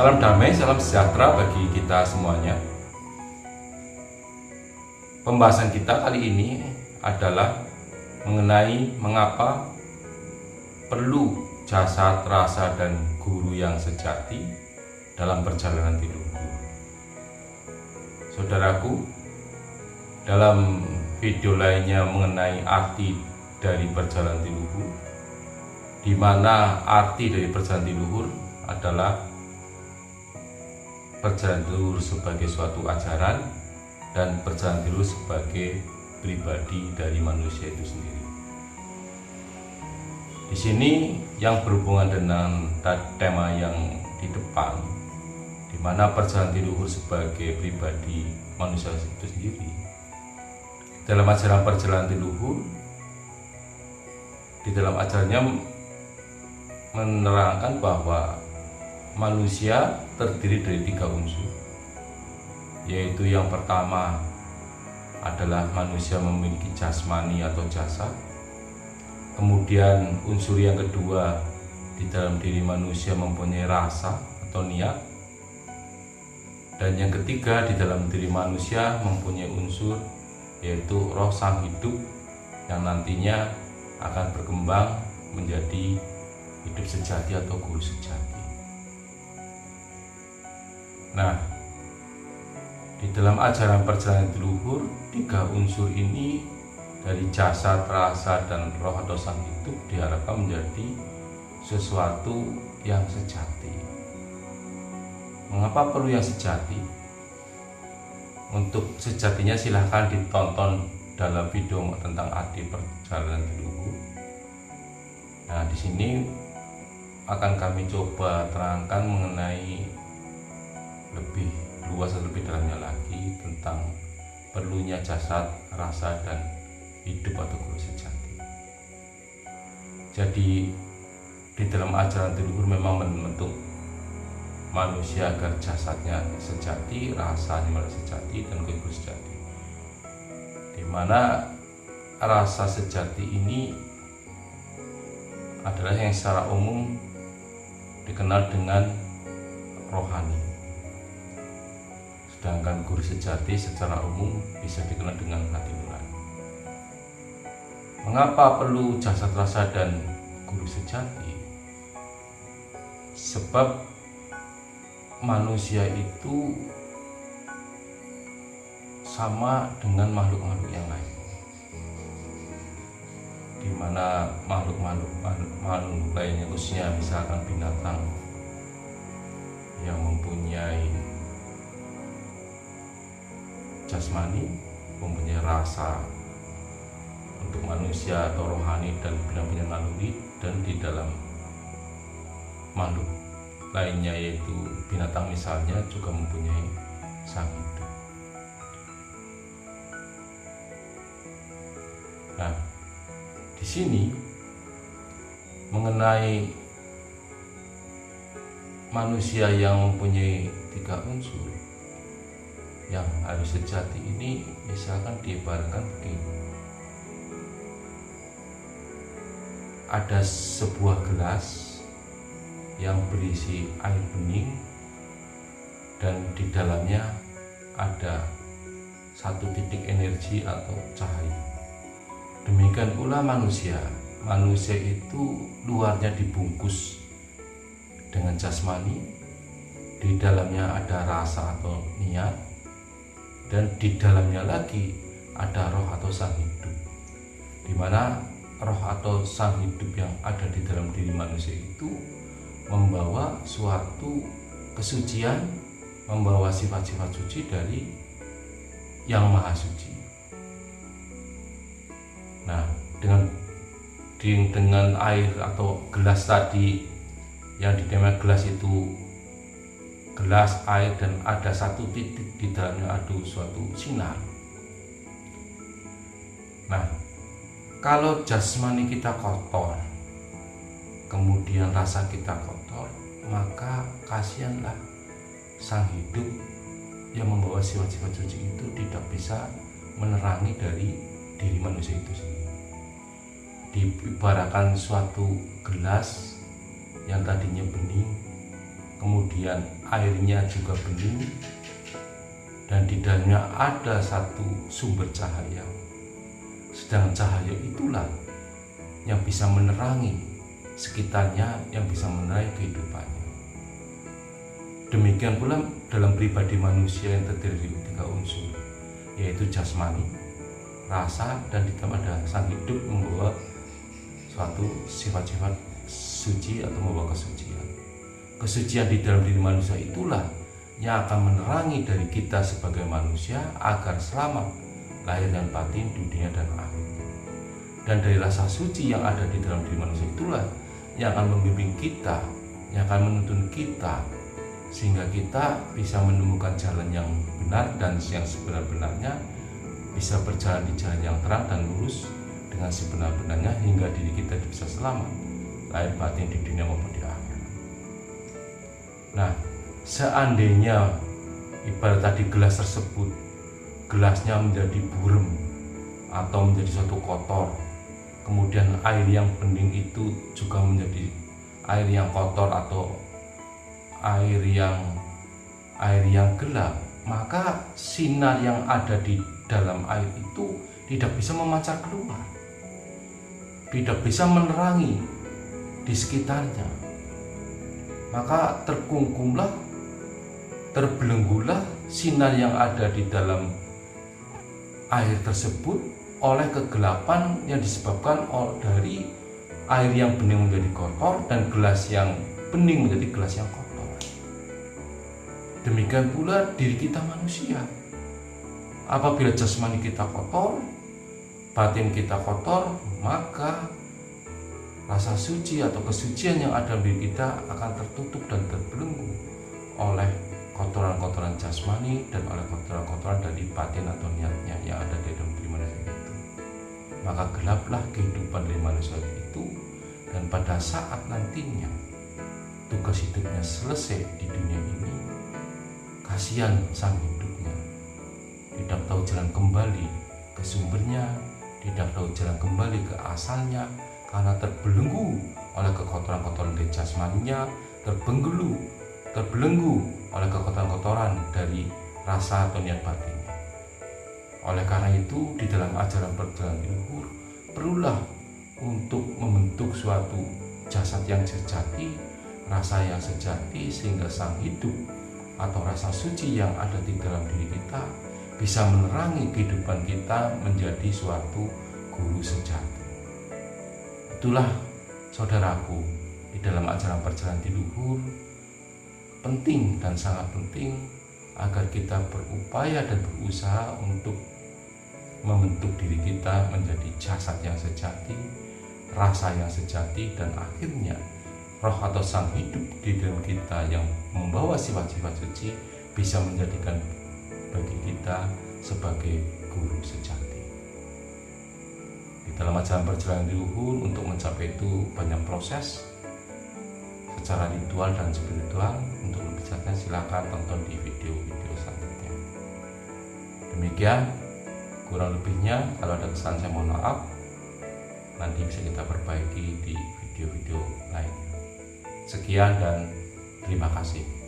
Salam damai, salam sejahtera bagi kita semuanya. Pembahasan kita kali ini adalah mengenai mengapa perlu jasad, rasa, dan guru yang sejati dalam perjalanan leluhur. Saudaraku, dalam video lainnya mengenai arti dari perjalanan leluhur, di mana arti dari perjalanan leluhur adalah perjalanan leluhur sebagai suatu ajaran dan perjalanan leluhur sebagai pribadi dari manusia itu sendiri. Di sini yang berhubungan dengan tema yang di depan, di mana perjalanan leluhur sebagai pribadi manusia itu sendiri. Dalam ajaran perjalanan leluhur, di dalam ajarannya menerangkan bahwa manusia terdiri dari 3 unsur, yaitu yang pertama adalah manusia memiliki jasmani atau jasad. Kemudian unsur yang kedua, di dalam diri manusia mempunyai rasa atau niat. Dan yang ketiga, di dalam diri manusia mempunyai unsur, yaitu roh sang hidup yang nantinya akan berkembang menjadi hidup sejati atau guru sejati. Nah, di dalam ajaran perjalanan leluhur, 3 unsur ini dari jasad, rasa, dan roh atau sang hidup diharapkan menjadi sesuatu yang sejati. Mengapa perlu yang sejati? Untuk sejatinya silahkan ditonton dalam video tentang arti perjalanan leluhur. Nah, di sini akan kami coba terangkan mengenai lebih luas dan lebih dalamnya lagi tentang perlunya jasad, rasa, dan hidup atau guru sejati. Jadi di dalam ajaran leluhur memang membentuk manusia agar jasadnya sejati, rasanya sejati, dan guru sejati. Di mana rasa sejati ini adalah yang secara umum dikenal dengan rohani. Sedangkan guru sejati secara umum bisa dikenal dengan hati nurani. Mengapa perlu jasad, rasa, dan guru sejati? Sebab manusia itu sama dengan makhluk-makhluk yang lain, di mana makhluk lainnya, khususnya misalkan binatang yang mempunyai jasmani, mempunyai rasa untuk manusia atau rohani, dan punya naluri, dan di dalam makhluk lainnya yaitu binatang misalnya juga mempunyai sang hidup. Nah, di sini mengenai manusia yang mempunyai 3 unsur yang harus sejati ini, misalkan diibaratkan begini. Ada sebuah gelas yang berisi air bening dan di dalamnya ada satu titik energi atau cahaya. Demikian pula manusia. Manusia itu luarnya dibungkus dengan jasmani, di dalamnya ada rasa atau niat, dan di dalamnya lagi ada roh atau sang hidup, di mana roh atau sang hidup yang ada di dalam diri manusia itu membawa suatu kesucian, membawa sifat-sifat suci dari Yang Maha Suci. Nah, dengan air atau gelas tadi yang dinamakan gelas itu gelas air, dan ada satu titik di dalamnya ada suatu sinar. Nah, kalau jasmani kita kotor, kemudian rasa kita kotor, maka kasihanlah sang hidup yang membawa sifat-sifat suci itu tidak bisa menerangi dari diri manusia itu sendiri. Diibaratkan suatu gelas yang tadinya bening, kemudian airnya juga bening, dan di dalamnya ada satu sumber cahaya. Sedang cahaya itulah yang bisa menerangi sekitarnya, yang bisa menerangi kehidupannya. Demikian pula dalam pribadi manusia yang terdiri dari 3 unsur, yaitu jasmani, rasa, dan di dalam ada sang hidup membawa suatu sifat-sifat suci atau membawa kesucian. Kesucian di dalam diri manusia itulah yang akan menerangi dari kita sebagai manusia agar selamat lahir dan batin, dunia dan akhirat. Dan dari rasa suci yang ada di dalam diri manusia itulah yang akan membimbing kita, yang akan menuntun kita, sehingga kita bisa menemukan jalan yang benar dan yang sebenar-benarnya, bisa berjalan di jalan yang terang dan lurus dengan sebenar-benarnya, hingga diri kita bisa selamat lahir batin di dunia maupun di akhirat. Nah, seandainya ibarat tadi gelas tersebut, gelasnya menjadi buram atau menjadi suatu kotor, kemudian air yang bening itu juga menjadi air yang kotor atau air yang gelap, maka sinar yang ada di dalam air itu tidak bisa memancar keluar, tidak bisa menerangi di sekitarnya. Maka terkungkumlah, terbelenggulah sinar yang ada di dalam air tersebut oleh kegelapan yang disebabkan dari air yang bening menjadi kotor dan gelas yang bening menjadi gelas yang kotor. Demikian pula diri kita manusia. Apabila jasmani kita kotor, batin kita kotor, maka rasa suci atau kesucian yang ada di diri kita akan tertutup dan terbelenggu oleh kotoran-kotoran jasmani dan oleh kotoran-kotoran dari batin atau niatnya yang ada di dalam diri manusia itu. Maka gelaplah kehidupan dari manusia itu, dan pada saat nantinya tugas hidupnya selesai di dunia ini, kasihan sang hidupnya, tidak tahu jalan kembali ke sumbernya, tidak tahu jalan kembali ke asalnya, karena terbelenggu oleh kekotoran-kotoran dari jasmaninya, terbelenggu oleh kekotoran-kotoran dari rasa atau niat batinnya. Oleh karena itu, di dalam ajaran perjalanan luhur, perlulah untuk membentuk suatu jasad yang sejati, rasa yang sejati, sehingga sang hidup atau rasa suci yang ada di dalam diri kita bisa menerangi kehidupan kita menjadi suatu guru sejati. Itulah saudaraku, di dalam ajaran perjalanan di luhur penting dan sangat penting agar kita berupaya dan berusaha untuk membentuk diri kita menjadi jasad yang sejati, rasa yang sejati, dan akhirnya roh atau sang hidup di dalam kita yang membawa sifat-sifat suci bisa menjadikan bagi kita sebagai guru sejati. Di dalam ajaran perjalanan di luhur, untuk mencapai itu banyak proses secara ritual dan spiritual. Untuk lebih jelasnya silakan tonton di video-video selanjutnya. Demikian, kurang lebihnya kalau ada kesalahan saya mohon maaf. Nanti bisa kita perbaiki di video-video lainnya. Sekian dan terima kasih.